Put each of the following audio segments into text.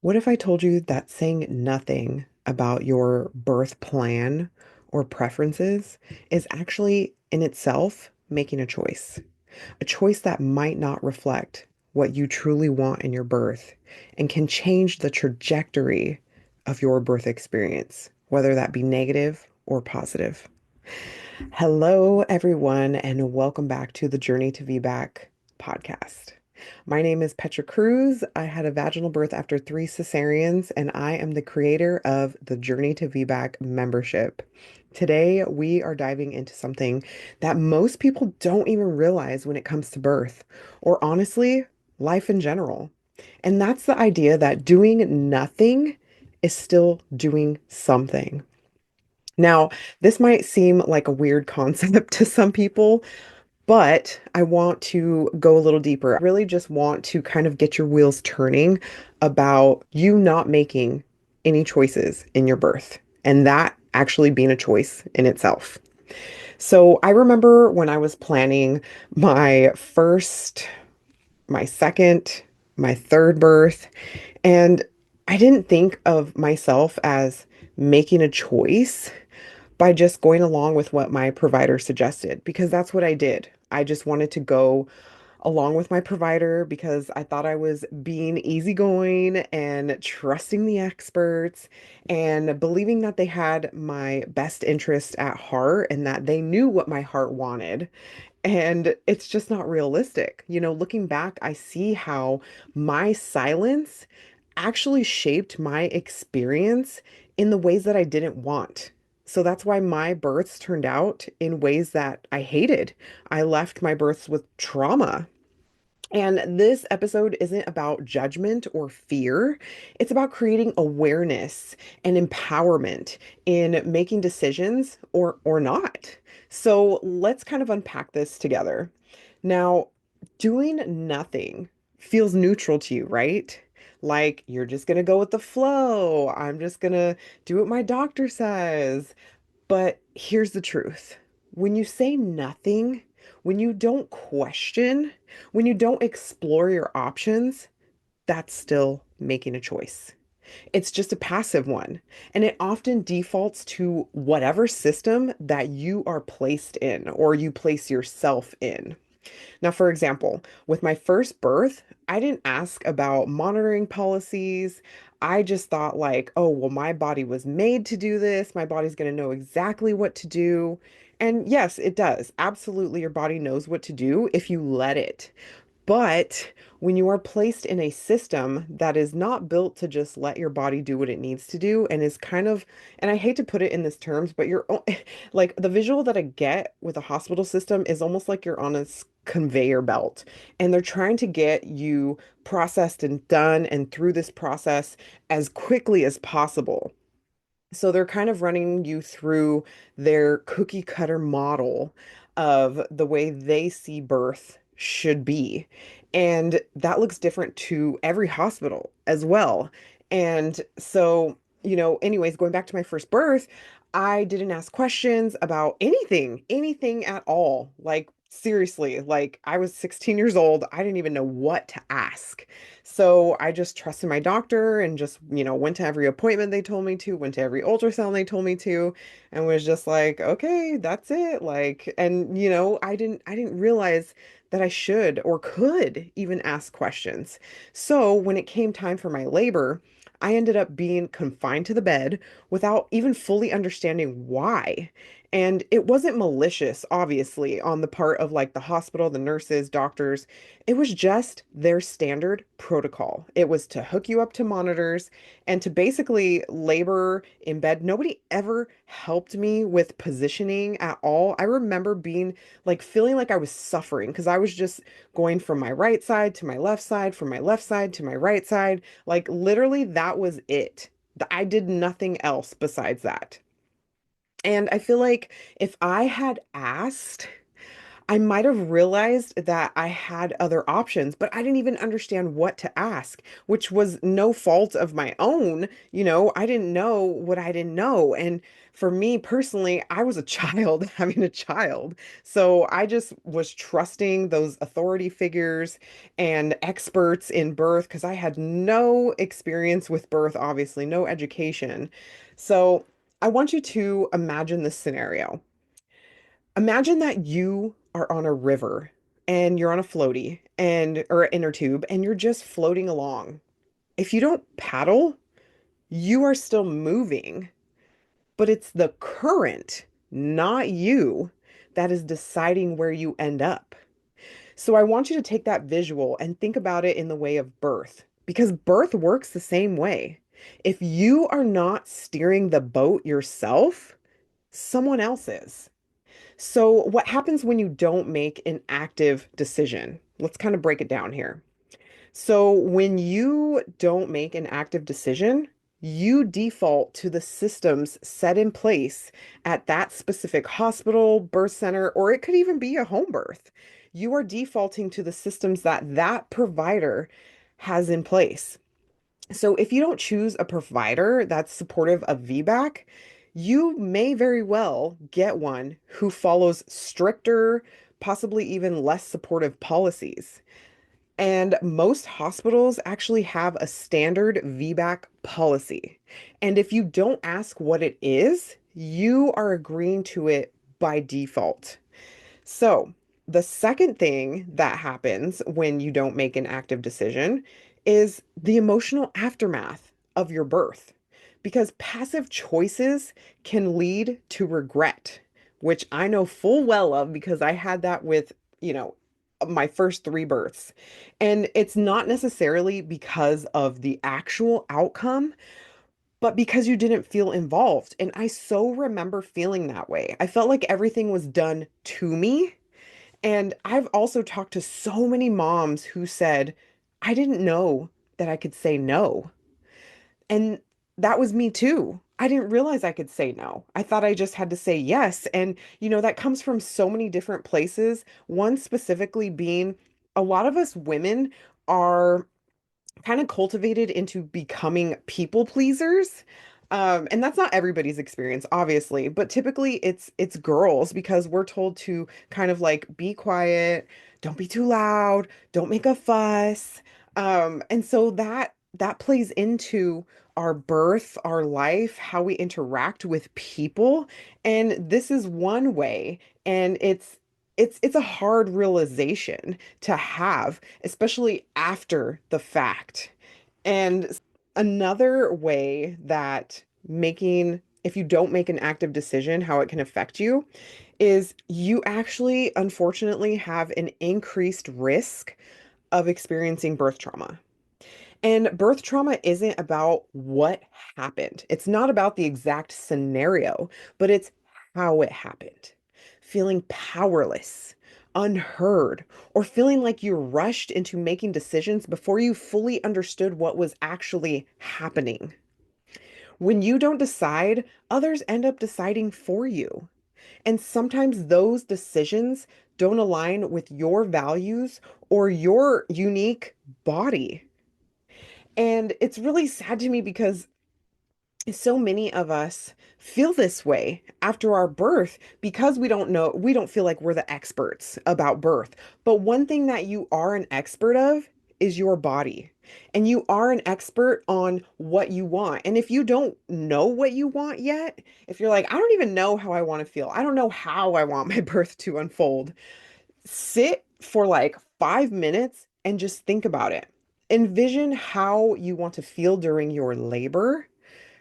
What if I told you that saying nothing about your birth plan or preferences is actually in itself making a choice that might not reflect what you truly want in your birth and can change the trajectory of your birth experience, whether that be negative or positive? Hello, everyone, and welcome back to the Journey to VBAC podcast. My name is Petra Cruz. I had a vaginal birth after three cesareans, and I am the creator of the Journey to VBAC membership. Today, we are diving into something that most people don't even realize when it comes to birth, or honestly, life in general. And that's the idea that doing nothing is still doing something. Now, this might seem like a weird concept to some people, but I want to go a little deeper. I really just want to kind of get your wheels turning about you not making any choices in your birth and that actually being a choice in itself. So I remember when I was planning my first, my second, my third birth, and I didn't think of myself as making a choice by just going along with what my provider suggested, because that's what I did. I just wanted to go along with my provider because I thought I was being easygoing and trusting the experts and believing that they had my best interest at heart and that they knew what my heart wanted. And it's just not realistic. Looking back, I see how my silence actually shaped my experience in the ways that I didn't want. So that's why my births turned out in ways that I hated. I left my births with trauma. And this episode isn't about judgment or fear. It's about creating awareness and empowerment in making decisions or not. So let's kind of unpack this together. Now, doing nothing feels neutral to you, right? Like you're just going to go with the flow. I'm just going to do what my doctor says. But here's the truth. When you say nothing, when you don't question, when you don't explore your options, that's still making a choice. It's just a passive one. And it often defaults to whatever system that you are placed in or you place yourself in. Now, for example, with my first birth, I didn't ask about monitoring policies. I just thought, like, oh, well, my body was made to do this. My body's going to know exactly what to do. And yes, it does. Absolutely, your body knows what to do if you let it. But when you are placed in a system that is not built to just let your body do what it needs to do and is kind of, and I hate to put it in this terms, but like the visual that I get with a hospital system is almost like you're on a conveyor belt and they're trying to get you processed and done and through this process as quickly as possible. So they're kind of running you through their cookie cutter model of the way they see birth should be. And that looks different to every hospital as well. And so, anyways, going back to my first birth, I didn't ask questions about anything at all. Like, seriously, like I was 16 years old. I didn't even know what to ask. So I just trusted my doctor and just, went to every appointment they told me to, went to every ultrasound they told me to, and was just like, okay, that's it. Like, and I didn't realize that I should or could even ask questions. So when it came time for my labor, I ended up being confined to the bed without even fully understanding why. And it wasn't malicious, obviously, on the part of like the hospital, the nurses, doctors. It was just their standard protocol. It was to hook you up to monitors and to basically labor in bed. Nobody ever helped me with positioning at all. I remember being like feeling like I was suffering because I was just going from my right side to my left side, from my left side to my right side. Like literally, that was it. I did nothing else besides that. And I feel like if I had asked, I might have realized that I had other options, but I didn't even understand what to ask, which was no fault of my own. I didn't know what I didn't know. And for me personally, I was a child having a child. So I just was trusting those authority figures and experts in birth because I had no experience with birth, obviously, no education. So I want you to imagine this scenario. Imagine that you are on a river and you're on a floaty and or an inner tube and you're just floating along. If you don't paddle, you are still moving, but it's the current, not you, that is deciding where you end up. So I want you to take that visual and think about it in the way of birth, because birth works the same way. If you are not steering the boat yourself, someone else is. So, what happens when you don't make an active decision? Let's kind of break it down here. So, when you don't make an active decision, you default to the systems set in place at that specific hospital, birth center, or it could even be a home birth. You are defaulting to the systems that that provider has in place. So if you don't choose a provider that's supportive of VBAC, you may very well get one who follows stricter, possibly even less supportive policies. And most hospitals actually have a standard VBAC policy. And if you don't ask what it is, you are agreeing to it by default. So, the second thing that happens when you don't make an active decision is the emotional aftermath of your birth. Because passive choices can lead to regret, which I know full well of because I had that with, you know, my first three births. And it's not necessarily because of the actual outcome, but because you didn't feel involved. And I so remember feeling that way. I felt like everything was done to me, and I've also talked to so many moms who said, I didn't know that I could say no. And that was me too. I didn't realize I could say no. I thought I just had to say yes. And, that comes from so many different places. One specifically being a lot of us women are kind of cultivated into becoming people pleasers. And that's not everybody's experience, obviously, but typically it's girls because we're told to kind of like be quiet, don't be too loud, don't make a fuss. And so that plays into our birth, our life, how we interact with people. And this is one way, and it's a hard realization to have, especially after the fact. And another way that if you don't make an active decision, how it can affect you is you actually, unfortunately, have an increased risk of experiencing birth trauma. And birth trauma isn't about what happened. It's not about the exact scenario, but it's how it happened. Feeling powerless, unheard, or feeling like you rushed into making decisions before you fully understood what was actually happening. When you don't decide, others end up deciding for you. And sometimes those decisions don't align with your values or your unique body. And it's really sad to me because so many of us feel this way after our birth because we don't feel like we're the experts about birth. But one thing that you are an expert of is your body. And you are an expert on what you want. And if you don't know what you want yet, if you're like, I don't even know how I want to feel, I don't know how I want my birth to unfold, sit for like 5 minutes and just think about it. Envision how you want to feel during your labor,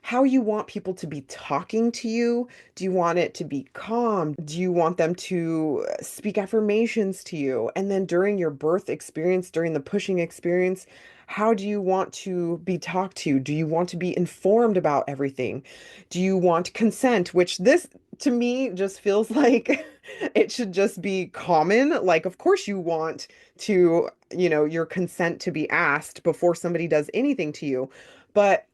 how you want people to be talking to you. Do you want it to be calm? Do you want them to speak affirmations to you? And then during your birth experience, during the pushing experience, how do you want to be talked to? Do you want to be informed about everything? Do you want consent? Which this to me just feels like it should just be common. Like, of course, you want to, your consent to be asked before somebody does anything to you. But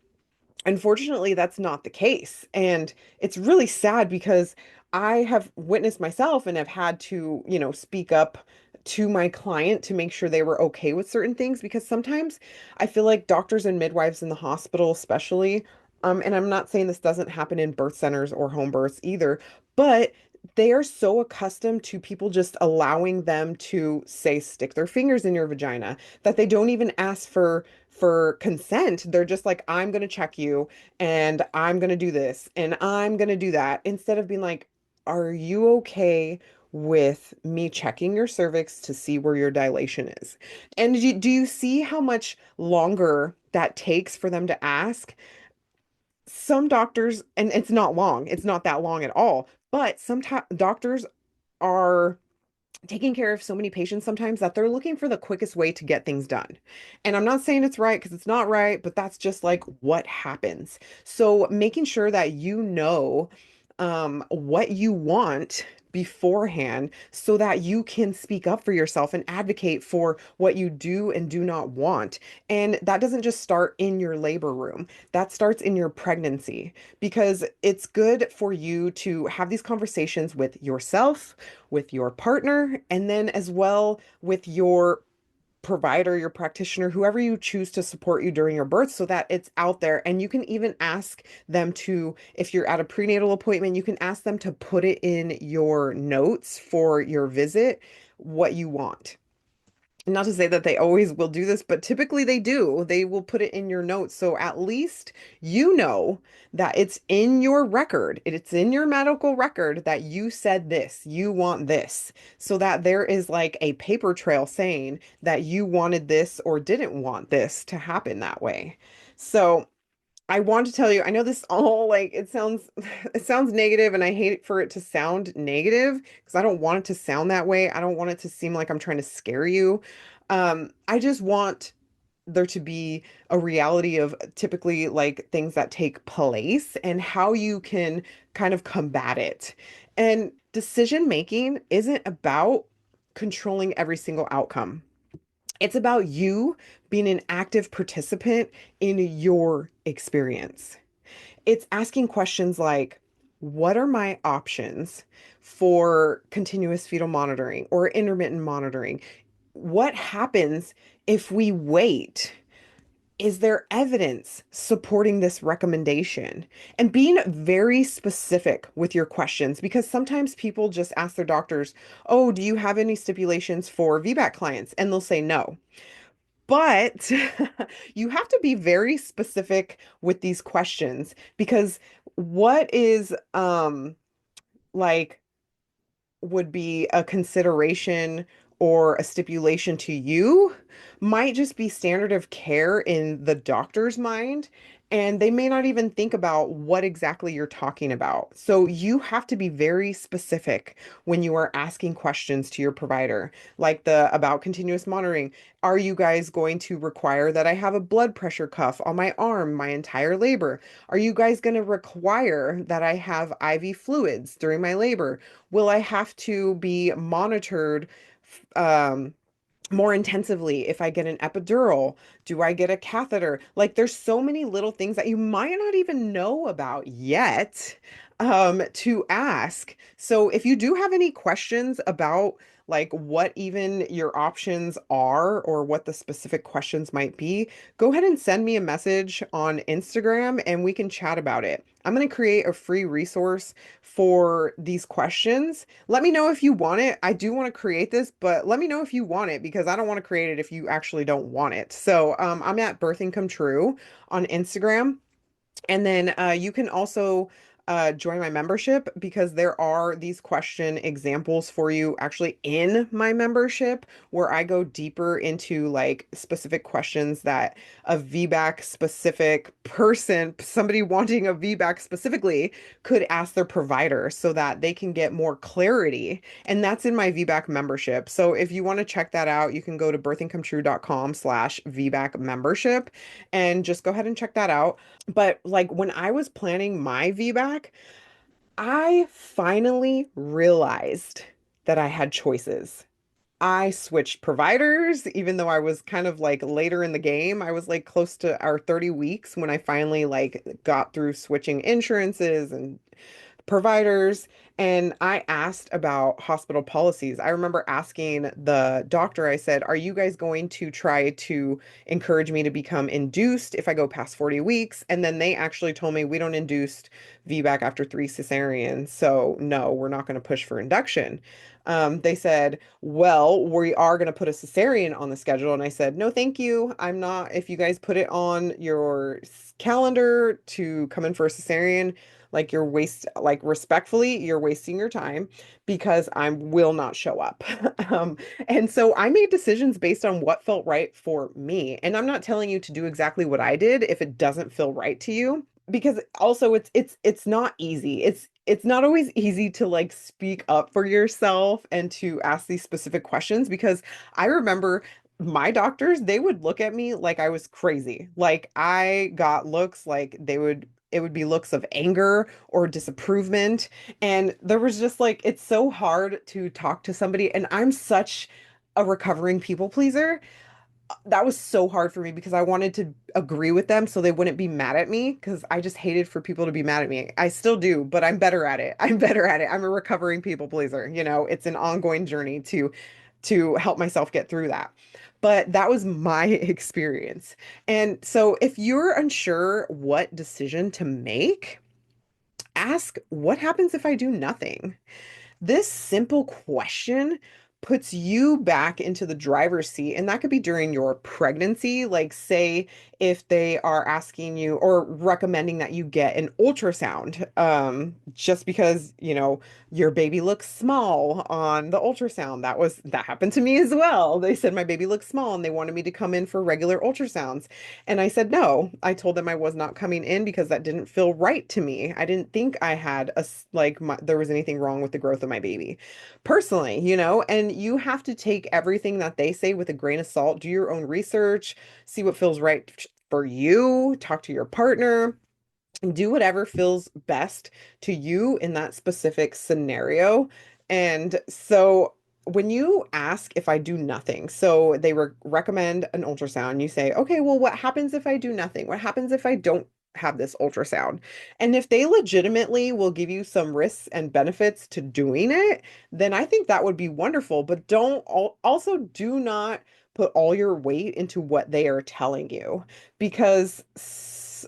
unfortunately, that's not the case. And it's really sad because I have witnessed myself and have had to, speak up to my client to make sure they were okay with certain things because sometimes I feel like doctors and midwives in the hospital, especially, and I'm not saying this doesn't happen in birth centers or home births either, but they are so accustomed to people just allowing them to say stick their fingers in your vagina that they don't even ask for consent. They're just like, I'm going to check you and I'm going to do this and I'm going to do that instead of being like, are you okay with me checking your cervix to see where your dilation is? And do you see how much longer that takes for them to ask? Some doctors, and it's not long, it's not that long at all, but sometimes doctors are taking care of so many patients sometimes that they're looking for the quickest way to get things done. And I'm not saying it's right because it's not right, but that's just like what happens. So making sure that you know what you want beforehand so that you can speak up for yourself and advocate for what you do and do not want. And that doesn't just start in your labor room. That starts in your pregnancy because it's good for you to have these conversations with yourself, with your partner, and then as well with your provider, your practitioner, whoever you choose to support you during your birth so that it's out there. And you can even ask them to, if you're at a prenatal appointment, you can ask them to put it in your notes for your visit, what you want. Not to say that they always will do this, but typically they do. They will put it in your notes. So at least you know that it's in your record. It's in your medical record that you said this, you want this, so that there is like a paper trail saying that you wanted this or didn't want this to happen that way. So I want to tell you, I know this all like it sounds negative and I hate for it to sound negative because I don't want it to sound that way. I don't want it to seem like I'm trying to scare you. I just want there to be a reality of typically like things that take place and how you can kind of combat it. And decision making isn't about controlling every single outcome. It's about you being an active participant in your experience. It's asking questions like, what are my options for continuous fetal monitoring or intermittent monitoring? What happens if we wait? Is there evidence supporting this recommendation? And being very specific with your questions, because sometimes people just ask their doctors, oh, do you have any stipulations for VBAC clients? And they'll say no. But you have to be very specific with these questions because what is like would be a consideration or a stipulation to you might just be standard of care in the doctor's mind. And they may not even think about what exactly you're talking about. So you have to be very specific when you are asking questions to your provider, like the about continuous monitoring. Are you guys going to require that I have a blood pressure cuff on my arm my entire labor? Are you guys going to require that I have IV fluids during my labor? Will I have to be monitored um, more intensively if I get an epidural? Do I get a catheter? Like, there's so many little things that you might not even know about yet to ask. So, if you do have any questions about like what even your options are or what the specific questions might be, go ahead and send me a message on Instagram and we can chat about it. I'm going to create a free resource for these questions. Let me know if you want it. I do want to create this, but let me know if you want it because I don't want to create it if you actually don't want it. So I'm at Birthing Come True on Instagram. And then you can also join my membership because there are these question examples for you actually in my membership where I go deeper into like specific questions that a VBAC specific person, somebody wanting a VBAC specifically, could ask their provider so that they can get more clarity. And that's in my VBAC membership. So if you want to check that out, you can go to birthingcometrue.com/VBAC membership and just go ahead and check that out. But like when I was planning my VBAC, I finally realized that I had choices. I switched providers, even though I was kind of like later in the game. I was like close to our 30 weeks when I finally like got through switching insurances and providers, and I asked about hospital policies. I remember asking the doctor, I said, "Are you guys going to try to encourage me to become induced if I go past 40 weeks?" And then they actually told me we don't induce VBAC after 3 cesareans. So no, we're not going to push for induction. They said, "Well, we are going to put a cesarean on the schedule." And I said, "No, thank you. I'm not. If you guys put it on your calendar to come in for a cesarean, like respectfully, you're wasting your time because I will not show up." Um, and so I made decisions based on what felt right for me. And I'm not telling you to do exactly what I did if it doesn't feel right to you, because also it's not easy. It's not always easy to like speak up for yourself and to ask these specific questions, because I remember my doctors, they would look at me like I was crazy. Like I got looks like it would be looks of anger or disapproval. And there was just like, it's so hard to talk to somebody. And I'm such a recovering people pleaser. That was so hard for me because I wanted to agree with them so they wouldn't be mad at me, because I just hated for people to be mad at me. I still do, but I'm better at it. I'm better at it. I'm a recovering people pleaser. It's an ongoing journey to help myself get through that. But that was my experience. And so if you're unsure what decision to make, ask, what happens if I do nothing? This simple question puts you back into the driver's seat, and that could be during your pregnancy. Like, say, if they are asking you or recommending that you get an ultrasound, just because, your baby looks small on the ultrasound. That happened to me as well. They said my baby looks small and they wanted me to come in for regular ultrasounds. And I said no. I told them I was not coming in because that didn't feel right to me. I didn't think I had there was anything wrong with the growth of my baby personally, and you have to take everything that they say with a grain of salt, do your own research, see what feels right for you, talk to your partner, do whatever feels best to you in that specific scenario. And so when you ask if I do nothing, so they recommend an ultrasound, you say, okay, well, what happens if I do nothing? What happens if I don't have this ultrasound? And if they legitimately will give you some risks and benefits to doing it, then I think that would be wonderful. But also do not put all your weight into what they are telling you, because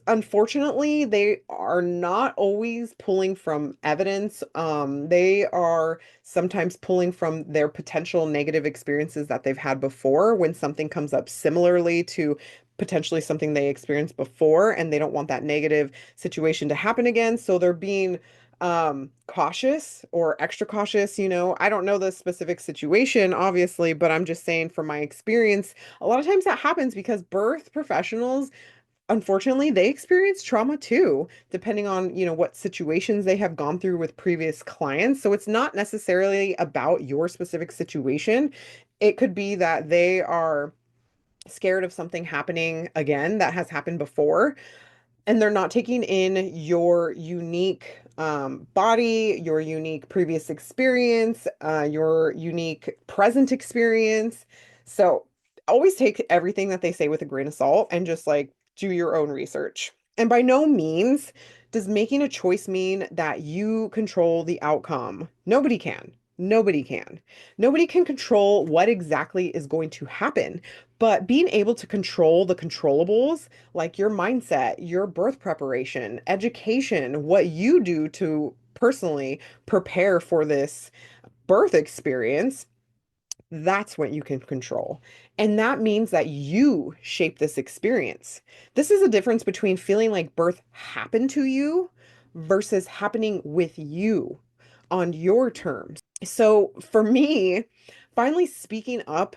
unfortunately, they are not always pulling from evidence. They are sometimes pulling from their potential negative experiences that they've had before when something comes up similarly to potentially something they experienced before, and they don't want that negative situation to happen again. So they're being cautious or extra cautious. I don't know the specific situation obviously, but I'm just saying from my experience, a lot of times that happens because birth professionals, unfortunately, they experience trauma too, depending on, what situations they have gone through with previous clients. So it's not necessarily about your specific situation. It could be that they are scared of something happening again that has happened before, and they're not taking in your unique body, your unique previous experience, your unique present experience. So always take everything that they say with a grain of salt and just like do your own research. And by no means does making a choice mean that you control the outcome. Nobody can. Nobody can. Nobody can control what exactly is going to happen. But being able to control the controllables, like your mindset, your birth preparation, education, what you do to personally prepare for this birth experience, that's what you can control. And that means that you shape this experience. This is a difference between feeling like birth happened to you versus happening with you on your terms. So for me, finally speaking up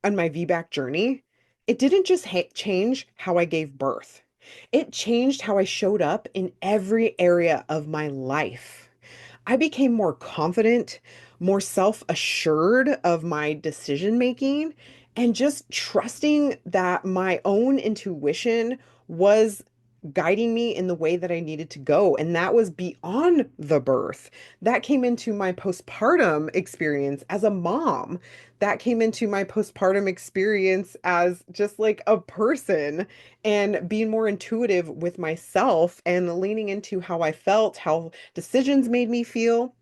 on my VBAC journey, it didn't just change how I gave birth. It changed how I showed up in every area of my life. I became more confident, more self-assured of my decision making, and just trusting that my own intuition was guiding me in the way that I needed to go. And that was beyond the birth. That came into my postpartum experience as a mom. That came into my postpartum experience as just like a person and being more intuitive with myself and leaning into how I felt, how decisions made me feel.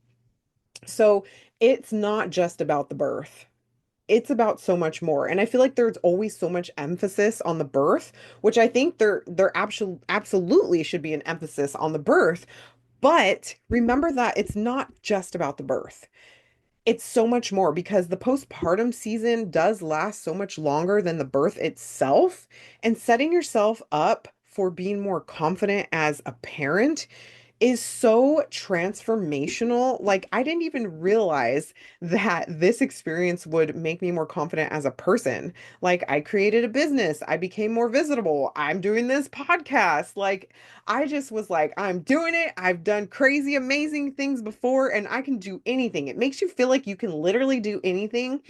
So it's not just about the birth. It's about so much more. And I feel like there's always so much emphasis on the birth, which I think there absolutely should be an emphasis on the birth. But remember that it's not just about the birth. It's so much more because the postpartum season does last so much longer than the birth itself. And setting yourself up for being more confident as a parent is so transformational. Like, I didn't even realize that this experience would make me more confident as a person. Like, I created a business, I became more visible, I'm doing this podcast. Like, I just was like, I'm doing it. I've done crazy, amazing things before, and I can do anything. It makes you feel like you can literally do anything.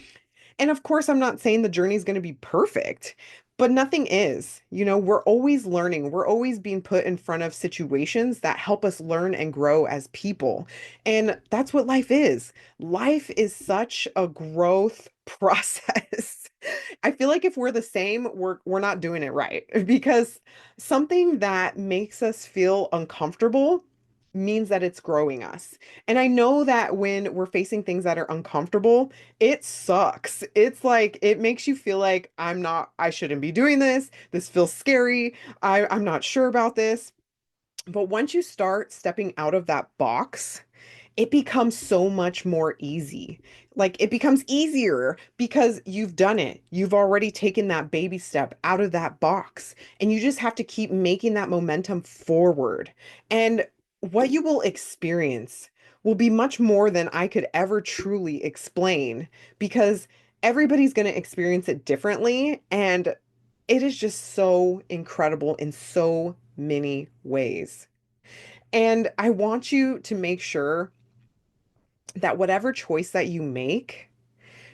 And of course, I'm not saying the journey is going to be perfect, but nothing is. You know, we're always learning. We're always being put in front of situations that help us learn and grow as people. And that's what life is. Life is such a growth process. I feel like if we're the same, we're not doing it right because something that makes us feel uncomfortable means that it's growing us. And I know that when we're facing things that are uncomfortable, it sucks. It's like it makes you feel like I shouldn't be doing this. This feels scary. I'm not sure about this. But once you start stepping out of that box, it becomes so much more easy. Like it becomes easier because you've done it. You've already taken that baby step out of that box, and you just have to keep making that momentum forward. And what you will experience will be much more than I could ever truly explain because everybody's going to experience it differently. And it is just so incredible in so many ways. And I want you to make sure that whatever choice that you make,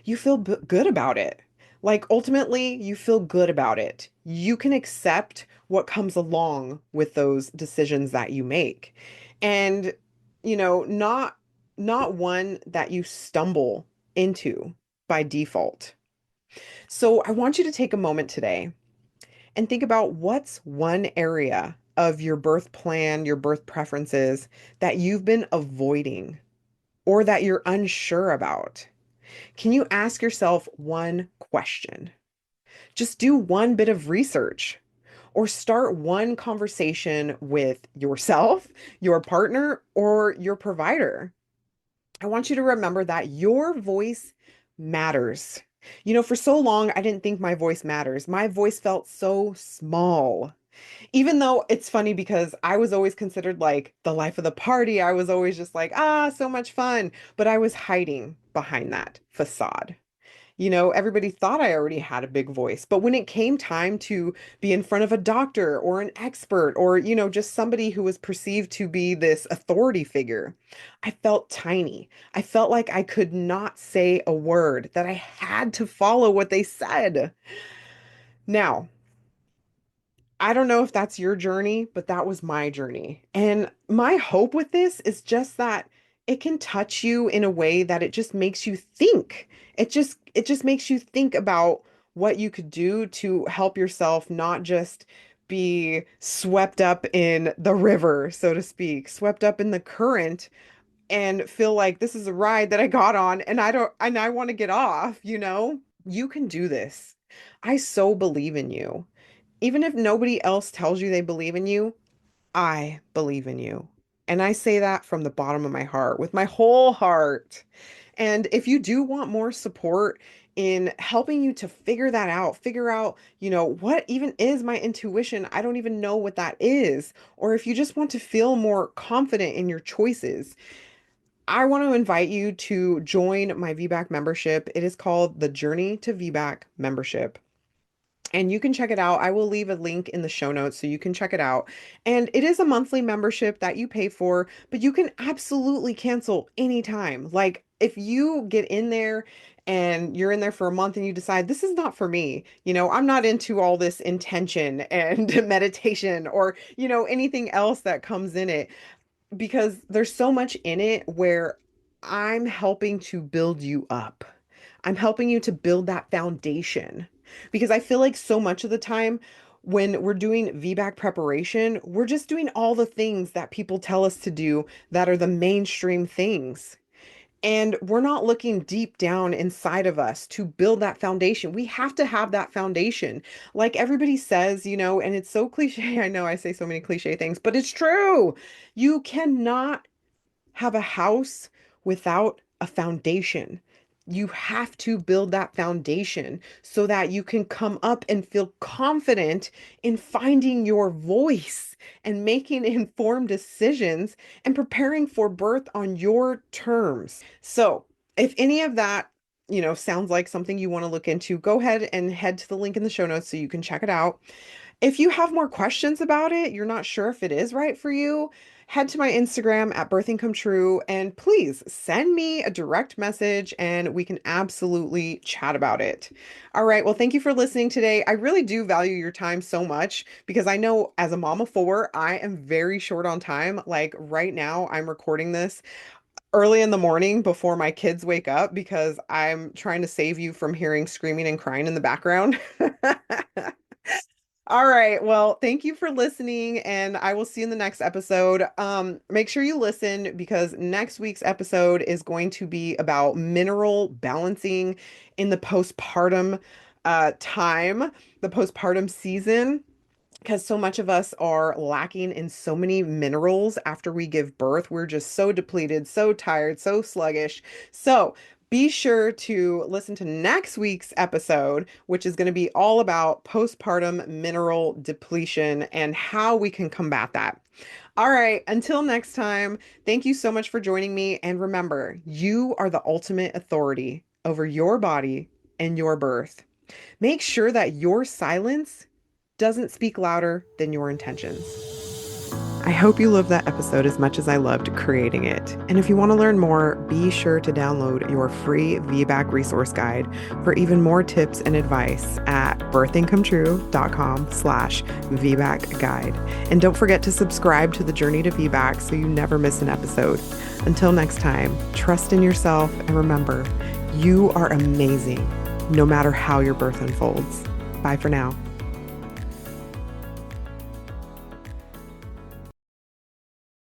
you feel good about it. Like ultimately, you feel good about it. You can accept what comes along with those decisions that you make. And, not one that you stumble into by default. So I want you to take a moment today and think about what's one area of your birth plan, your birth preferences that you've been avoiding or that you're unsure about. Can you ask yourself one question? Just do one bit of research or start one conversation with yourself, your partner, or your provider. I want you to remember that your voice matters. For so long, I didn't think my voice matters. My voice felt so small. Even though it's funny because I was always considered like the life of the party. I was always just like, so much fun. But I was hiding behind that facade. Everybody thought I already had a big voice. But when it came time to be in front of a doctor or an expert or, just somebody who was perceived to be this authority figure, I felt tiny. I felt like I could not say a word, that I had to follow what they said. Now, I don't know if that's your journey, but that was my journey. And my hope with this is just that it can touch you in a way that it just makes you think. It just makes you think about what you could do to help yourself not just be swept up in the river, so to speak, swept up in the current and feel like this is a ride that I got on and I want to get off. You can do this. I so believe in you. Even if nobody else tells you they believe in you, I believe in you. And I say that from the bottom of my heart, with my whole heart. And if you do want more support in helping you to figure out, what even is my intuition? I don't even know what that is. Or if you just want to feel more confident in your choices, I want to invite you to join my VBAC membership. It is called the Journey to VBAC membership. And you can check it out. I will leave a link in the show notes so you can check it out. And it is a monthly membership that you pay for, but you can absolutely cancel anytime. Like, if you get in there and you're in there for a month and you decide this is not for me, I'm not into all this intention and meditation or, anything else that comes in it, because there's so much in it where I'm helping to build you up. I'm helping you to build that foundation because I feel like so much of the time when we're doing VBAC preparation, we're just doing all the things that people tell us to do that are the mainstream things. And we're not looking deep down inside of us to build that foundation. We have to have that foundation. Like everybody says, and it's so cliche. I know I say so many cliche things, but it's true. You cannot have a house without a foundation. You have to build that foundation so that you can come up and feel confident in finding your voice and making informed decisions and preparing for birth on your terms. So, if any of that, sounds like something you want to look into, go ahead and head to the link in the show notes so you can check it out. If you have more questions about it, you're not sure if it is right for you, head to my Instagram at Birthing Come True and please send me a direct message and we can absolutely chat about it. All right. Well, thank you for listening today. I really do value your time so much because I know as a mom of four, I am very short on time. Like right now, I'm recording this early in the morning before my kids wake up because I'm trying to save you from hearing screaming and crying in the background. All right. Well, thank you for listening, and I will see you in the next episode. Make sure you listen because next week's episode is going to be about mineral balancing in the postpartum time, the postpartum season, because so much of us are lacking in so many minerals after we give birth. We're just so depleted, so tired, so sluggish. So be sure to listen to next week's episode, which is going to be all about postpartum mineral depletion and how we can combat that. All right, until next time, thank you so much for joining me. And remember, you are the ultimate authority over your body and your birth. Make sure that your silence doesn't speak louder than your intentions. I hope you loved that episode as much as I loved creating it. And if you want to learn more, be sure to download your free VBAC resource guide for even more tips and advice at birthingcometrue.com/VBAC guide. And don't forget to subscribe to the Journey to VBAC so you never miss an episode. Until next time, trust in yourself and remember, you are amazing no matter how your birth unfolds. Bye for now.